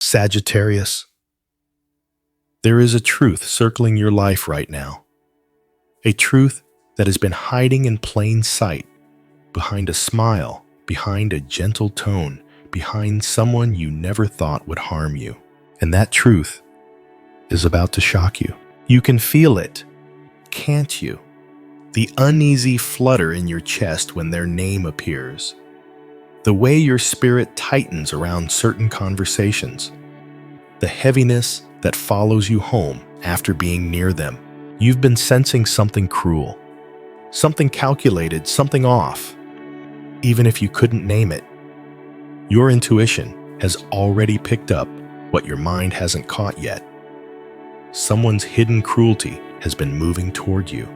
Sagittarius, there is a truth circling your life right now. A truth that has been hiding in plain sight, behind a smile, behind a gentle tone, behind someone you never thought would harm you. And that truth is about to shock you. You can feel it, can't you? The uneasy flutter in your chest when their name appears. The way your spirit tightens around certain conversations. The heaviness that follows you home after being near them. You've been sensing something cruel, something calculated, something off. Even if you couldn't name it, your intuition has already picked up what your mind hasn't caught yet. Someone's hidden cruelty has been moving toward you,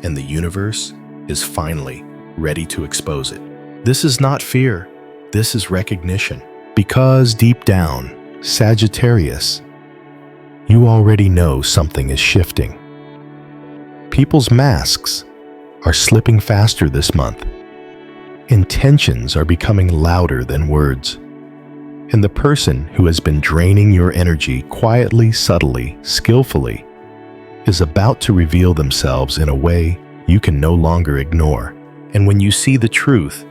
and the universe is finally ready to expose it. This is not fear, this is recognition. Because deep down, Sagittarius, you already know something is shifting. People's masks are slipping faster this month. Intentions are becoming louder than words. And the person who has been draining your energy quietly, subtly, skillfully, is about to reveal themselves in a way you can no longer ignore. And when you see the truth,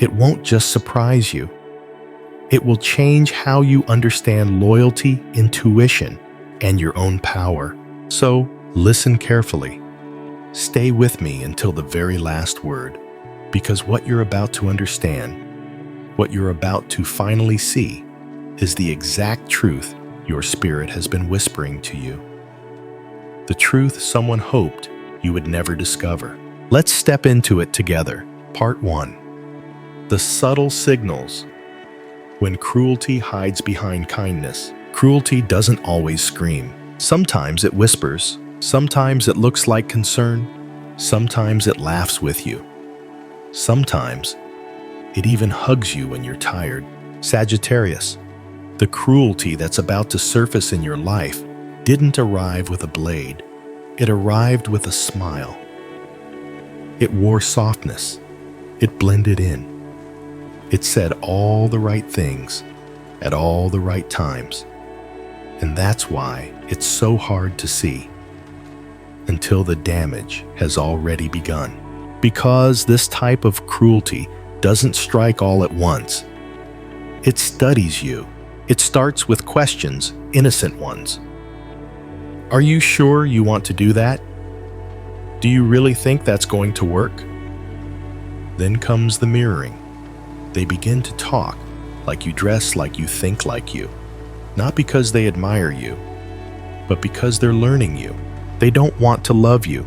it won't just surprise you. It will change how you understand loyalty, intuition, and your own power. So, listen carefully. Stay with me until the very last word, because what you're about to understand, what you're about to finally see, is the exact truth your spirit has been whispering to you. The truth someone hoped you would never discover. Let's step into it together. Part 1. The subtle signals. When cruelty hides behind kindness, cruelty doesn't always scream. Sometimes it whispers, sometimes it looks like concern, sometimes it laughs with you. Sometimes it even hugs you when you're tired. Sagittarius, the cruelty that's about to surface in your life didn't arrive with a blade. It arrived with a smile. It wore softness. It blended in. It said all the right things at all the right times. And that's why it's so hard to see until the damage has already begun. Because this type of cruelty doesn't strike all at once. It studies you. It starts with questions, innocent ones. Are you sure you want to do that? Do you really think that's going to work? Then comes the mirroring. They begin to talk, like you dress, like you think like you. Not because they admire you, but because they're learning you. They don't want to love you.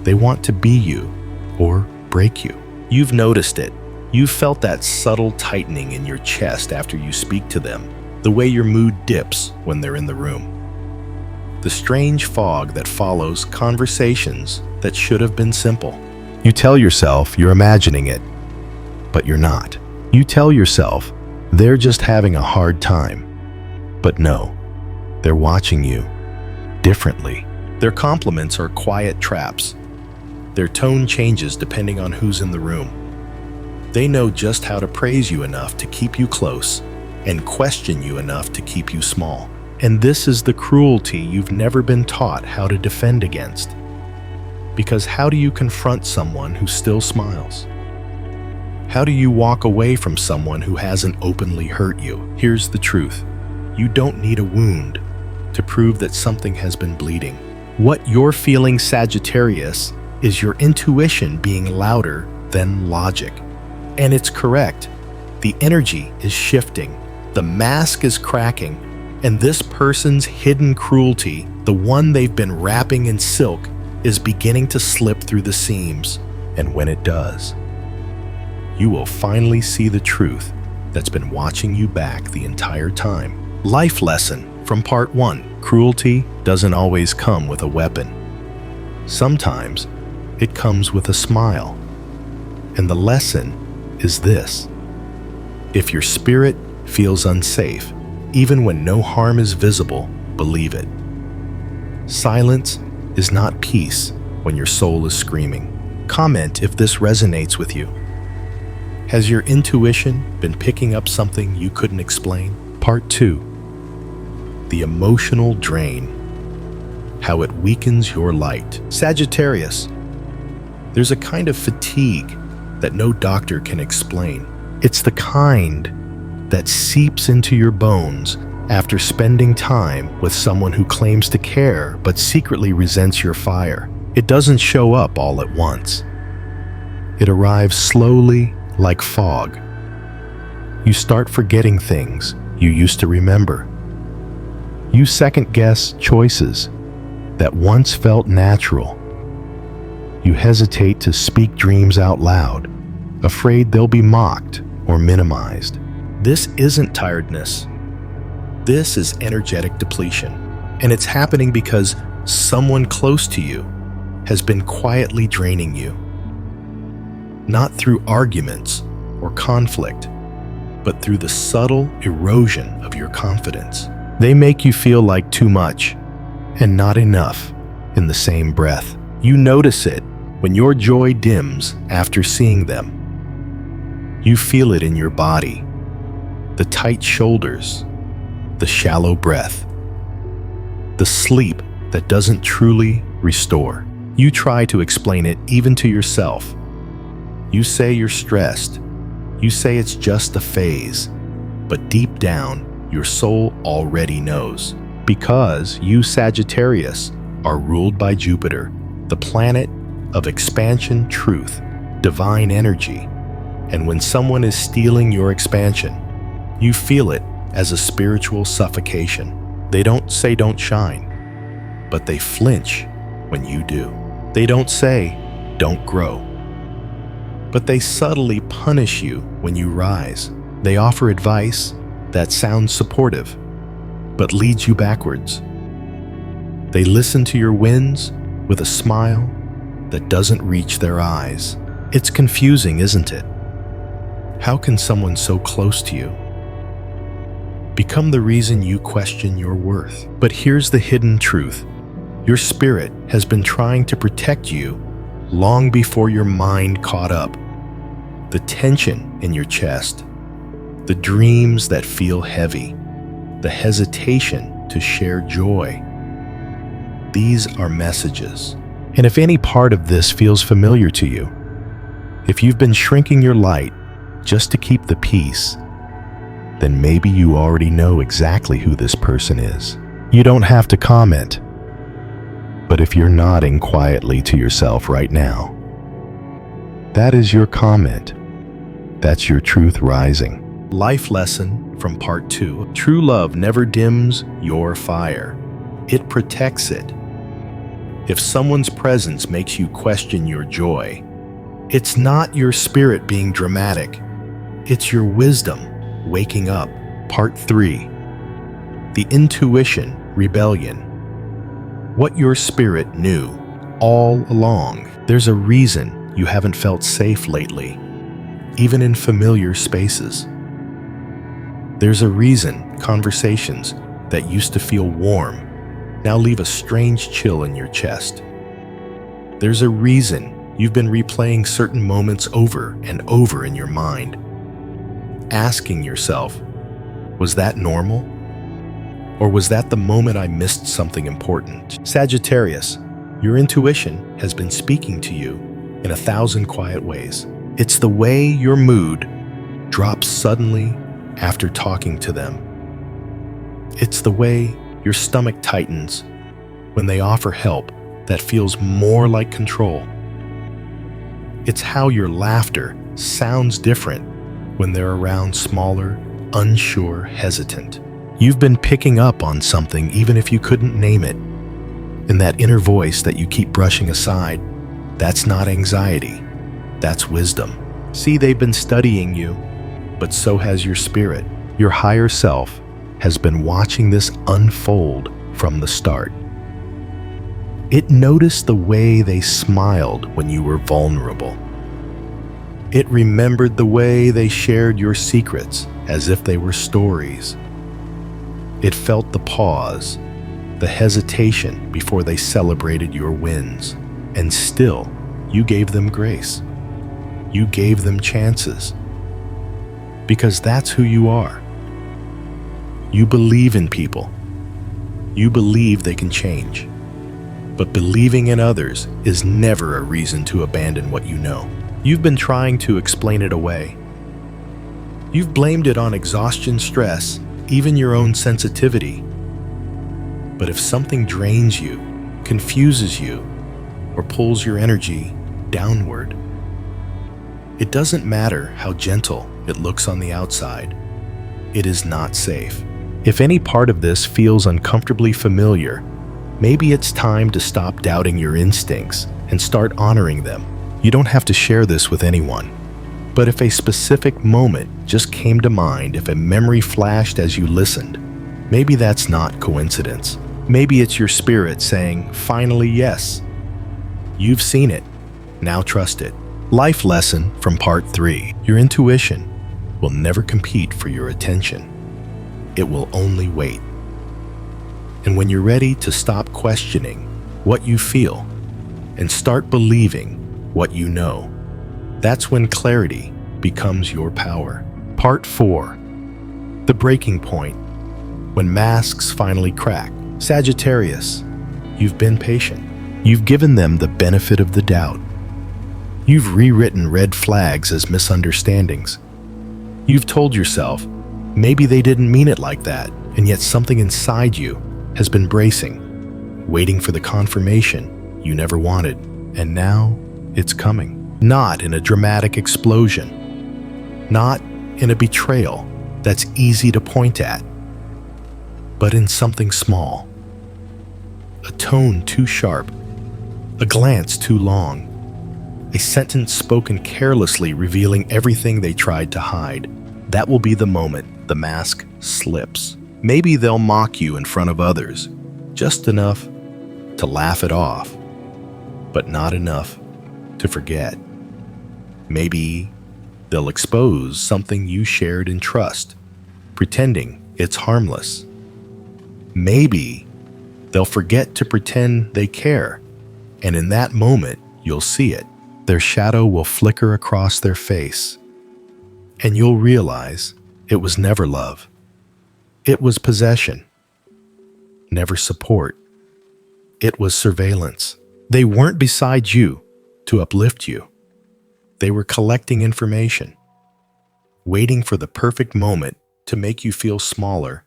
They want to be you, or break you. You've noticed it. You've felt that subtle tightening in your chest after you speak to them, the way your mood dips when they're in the room. The strange fog that follows conversations that should have been simple. You tell yourself you're imagining it, but you're not. You tell yourself they're just having a hard time. But no, they're watching you differently. Their compliments are quiet traps. Their tone changes depending on who's in the room. They know just how to praise you enough to keep you close and question you enough to keep you small. And this is the cruelty you've never been taught how to defend against. Because how do you confront someone who still smiles? How do you walk away from someone who hasn't openly hurt you? Here's the truth. You don't need a wound to prove that something has been bleeding. What you're feeling, Sagittarius, is your intuition being louder than logic. And it's correct. The energy is shifting. The mask is cracking. And this person's hidden cruelty, the one they've been wrapping in silk, is beginning to slip through the seams. And when it does, you will finally see the truth that's been watching you back the entire time. Life lesson from Part 1. Cruelty doesn't always come with a weapon. Sometimes it comes with a smile. And the lesson is this. If your spirit feels unsafe, even when no harm is visible, believe it. Silence is not peace when your soul is screaming. Comment if this resonates with you. Has your intuition been picking up something you couldn't explain? Part 2. The emotional drain. How it weakens your light. Sagittarius. There's a kind of fatigue that no doctor can explain. It's the kind that seeps into your bones after spending time with someone who claims to care but secretly resents your fire. It doesn't show up all at once. It arrives slowly like fog. You start forgetting things you used to remember. You second-guess choices that once felt natural. You hesitate to speak dreams out loud, afraid they'll be mocked or minimized. This isn't tiredness. This is energetic depletion. And it's happening because someone close to you has been quietly draining you. Not through arguments or conflict, but through the subtle erosion of your confidence. They make you feel like too much and not enough in the same breath. You notice it when your joy dims after seeing them. You feel it in your body, the tight shoulders, the shallow breath, the sleep that doesn't truly restore. You try to explain it even to yourself. You say you're stressed. You say it's just a phase. But deep down, your soul already knows. Because you, Sagittarius, are ruled by Jupiter, the planet of expansion, truth, divine energy. And when someone is stealing your expansion, you feel it as a spiritual suffocation. They don't say don't shine, but they flinch when you do. They don't say don't grow, but they subtly punish you when you rise. They offer advice that sounds supportive, but leads you backwards. They listen to your wins with a smile that doesn't reach their eyes. It's confusing, isn't it? How can someone so close to you become the reason you question your worth? But here's the hidden truth. Your spirit has been trying to protect you long before your mind caught up. The tension in your chest, the dreams that feel heavy, the hesitation to share joy. These are messages. And if any part of this feels familiar to you, if you've been shrinking your light just to keep the peace, then maybe you already know exactly who this person is. You don't have to comment, but if you're nodding quietly to yourself right now, that is your comment. That's your truth rising. Life lesson from part 2. True love never dims your fire. It protects it. If someone's presence makes you question your joy, it's not your spirit being dramatic. It's your wisdom waking up. Part 3. The intuition rebellion. What your spirit knew all along. There's a reason you haven't felt safe lately, even in familiar spaces. There's a reason conversations that used to feel warm now leave a strange chill in your chest. There's a reason you've been replaying certain moments over and over in your mind, asking yourself, was that normal? Or was that the moment I missed something important? Sagittarius, your intuition has been speaking to you in 1,000 quiet ways. It's the way your mood drops suddenly after talking to them. It's the way your stomach tightens when they offer help that feels more like control. It's how your laughter sounds different when they're around smaller, unsure, hesitant. You've been picking up on something even if you couldn't name it. And that inner voice that you keep brushing aside, that's not anxiety, that's wisdom. See, they've been studying you, but so has your spirit. Your higher self has been watching this unfold from the start. It noticed the way they smiled when you were vulnerable. It remembered the way they shared your secrets as if they were stories. It felt the pause, the hesitation before they celebrated your wins. And still, you gave them grace. You gave them chances. Because that's who you are. You believe in people. You believe they can change. But believing in others is never a reason to abandon what you know. You've been trying to explain it away. You've blamed it on exhaustion, stress, even your own sensitivity. But if something drains you, confuses you, or pulls your energy downward, it doesn't matter how gentle it looks on the outside. It is not safe. If any part of this feels uncomfortably familiar, maybe it's time to stop doubting your instincts and start honoring them. You don't have to share this with anyone. But if a specific moment just came to mind, if a memory flashed as you listened, maybe that's not coincidence. Maybe it's your spirit saying, finally, yes. You've seen it. Now trust it. Life lesson from part 3. Your intuition will never compete for your attention. It will only wait. And when you're ready to stop questioning what you feel and start believing what you know, that's when clarity becomes your power. Part 4. The breaking point. When masks finally crack. Sagittarius, you've been patient. You've given them the benefit of the doubt. You've rewritten red flags as misunderstandings. You've told yourself, maybe they didn't mean it like that, and yet something inside you has been bracing, waiting for the confirmation you never wanted. And now it's coming. Not in a dramatic explosion, not in a betrayal that's easy to point at, but in something small. A tone too sharp, a glance too long, a sentence spoken carelessly revealing everything they tried to hide. That will be the moment the mask slips. Maybe they'll mock you in front of others, just enough to laugh it off, but not enough to forget. Maybe they'll expose something you shared in trust, pretending it's harmless. Maybe they'll forget to pretend they care, and in that moment, you'll see it. Their shadow will flicker across their face, and you'll realize it was never love. It was possession, never support. It was surveillance. They weren't beside you to uplift you. They were collecting information, waiting for the perfect moment to make you feel smaller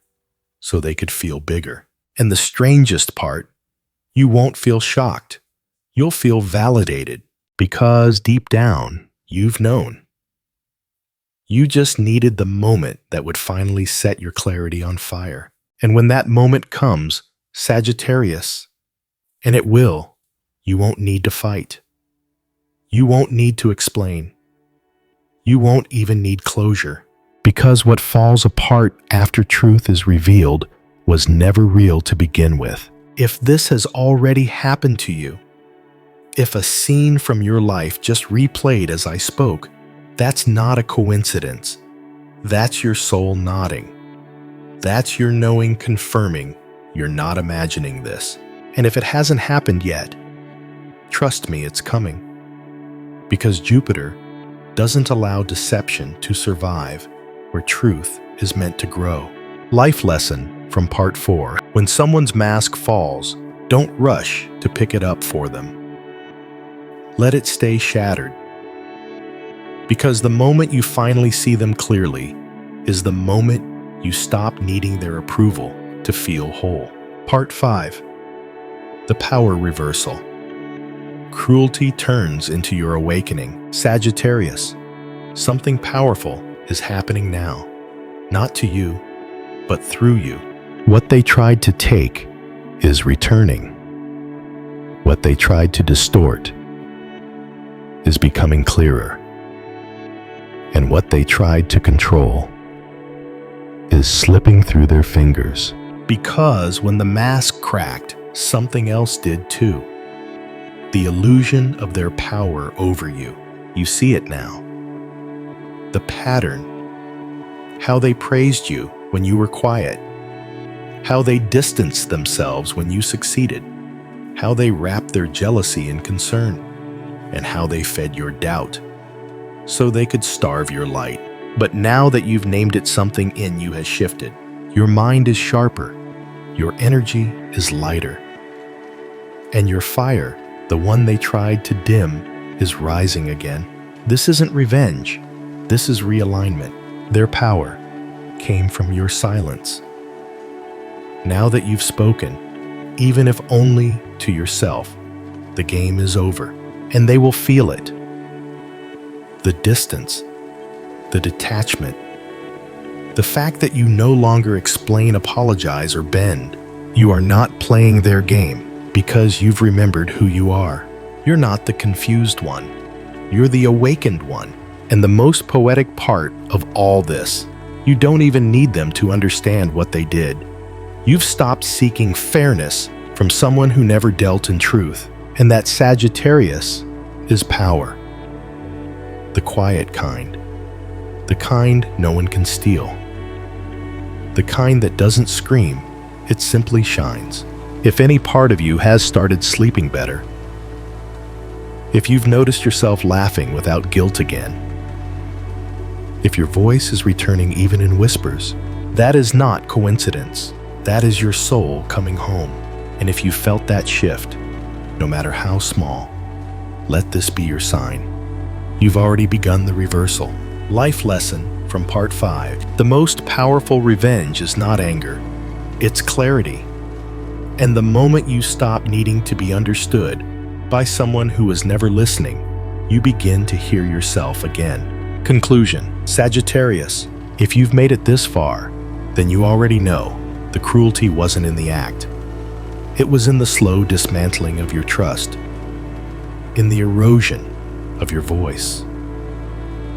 so they could feel bigger. And the strangest part, you won't feel shocked. You'll feel validated because deep down, you've known. You just needed the moment that would finally set your clarity on fire. And when that moment comes, Sagittarius, and it will, you won't need to fight. You won't need to explain. You won't even need closure. Because what falls apart after truth is revealed was never real to begin with. If this has already happened to you, if a scene from your life just replayed as I spoke, that's not a coincidence. That's your soul nodding. That's your knowing confirming you're not imagining this. And if it hasn't happened yet, trust me, it's coming. Because Jupiter doesn't allow deception to survive where truth is meant to grow. Life lesson from part 4. When someone's mask falls, don't rush to pick it up for them. Let it stay shattered. Because the moment you finally see them clearly is the moment you stop needing their approval to feel whole. Part 5. The power reversal. Cruelty turns into your awakening. Sagittarius, something powerful is happening now. Not to you, but through you. What they tried to take is returning. What they tried to distort is becoming clearer. And what they tried to control is slipping through their fingers. Because when the mask cracked, something else did too. The illusion of their power over you. You see it now. The pattern. How they praised you when you were quiet. How they distanced themselves when you succeeded. How they wrapped their jealousy in concern. And how they fed your doubt so they could starve your light. But now that you've named it, something in you has shifted. Your mind is sharper, your energy is lighter, and your fire, the one they tried to dim, is rising again. This isn't revenge, this is realignment. Their power came from your silence. Now that you've spoken, even if only to yourself, the game is over, and they will feel it. The distance, the detachment, the fact that you no longer explain, apologize, or bend. You are not playing their game because you've remembered who you are. You're not the confused one. You're the awakened one. And the most poetic part of all this, you don't even need them to understand what they did. You've stopped seeking fairness from someone who never dealt in truth. And that Sagittarius is power. The quiet kind. The kind no one can steal. The kind that doesn't scream, it simply shines. If any part of you has started sleeping better, if you've noticed yourself laughing without guilt again, if your voice is returning even in whispers, that is not coincidence. That is your soul coming home. And if you felt that shift, no matter how small, let this be your sign. You've already begun the reversal. Life lesson from part 5. The most powerful revenge is not anger, it's clarity. And the moment you stop needing to be understood by someone who is never listening, you begin to hear yourself again. Conclusion. Sagittarius, if you've made it this far, then you already know the cruelty wasn't in the act. It was in the slow dismantling of your trust, in the erosion of your voice,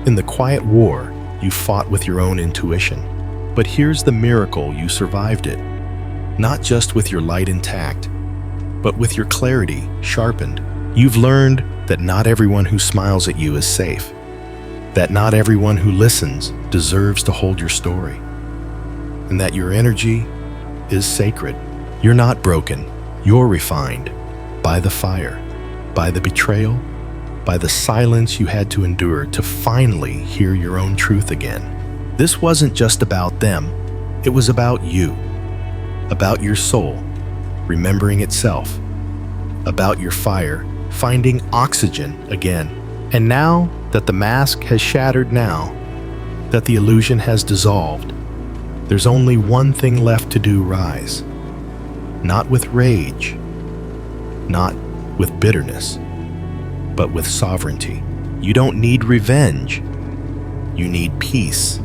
in the quiet war you fought with your own intuition. But here's the miracle: you survived it, not just with your light intact, but with your clarity sharpened. You've learned that not everyone who smiles at you is safe, that not everyone who listens deserves to hold your story, and that your energy is sacred. You're not broken, you're refined by the fire, by the betrayal, by the silence you had to endure to finally hear your own truth again. This wasn't just about them, it was about you, about your soul remembering itself, about your fire finding oxygen again. And now that the mask has shattered, now that the illusion has dissolved, there's only one thing left to do: rise. Not with rage, not with bitterness, but with sovereignty. You don't need revenge, you need peace.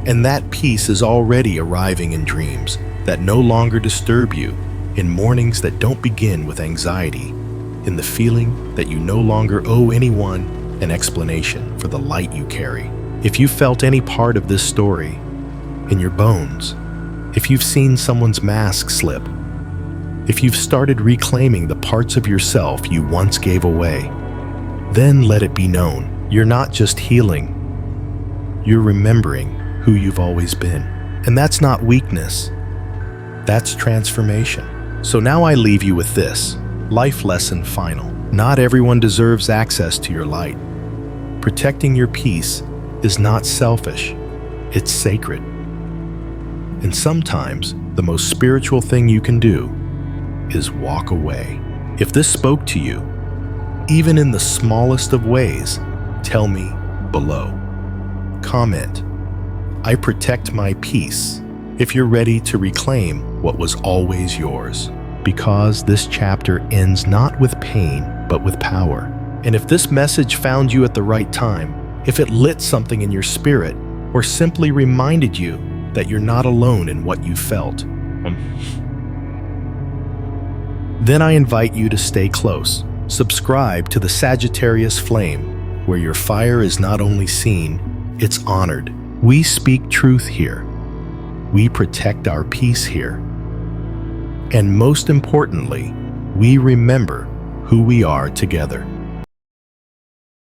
And that peace is already arriving in dreams that no longer disturb you, in mornings that don't begin with anxiety, in the feeling that you no longer owe anyone an explanation for the light you carry. If you felt any part of this story in your bones, if you've seen someone's mask slip, if you've started reclaiming the parts of yourself you once gave away, then let it be known, you're not just healing, you're remembering who you've always been. And that's not weakness, that's transformation. So now I leave you with this life lesson final. Not everyone deserves access to your light. Protecting your peace is not selfish, it's sacred. And sometimes the most spiritual thing you can do is walk away. If this spoke to you, even in the smallest of ways, tell me below. Comment, I protect my peace, if you're ready to reclaim what was always yours. Because this chapter ends not with pain, but with power. And if this message found you at the right time, if it lit something in your spirit, or simply reminded you that you're not alone in what you felt, then I invite you to stay close. Subscribe to the Sagittarius Flame, where your fire is not only seen, it's honored. We speak truth here. We protect our peace here. And most importantly, we remember who we are together.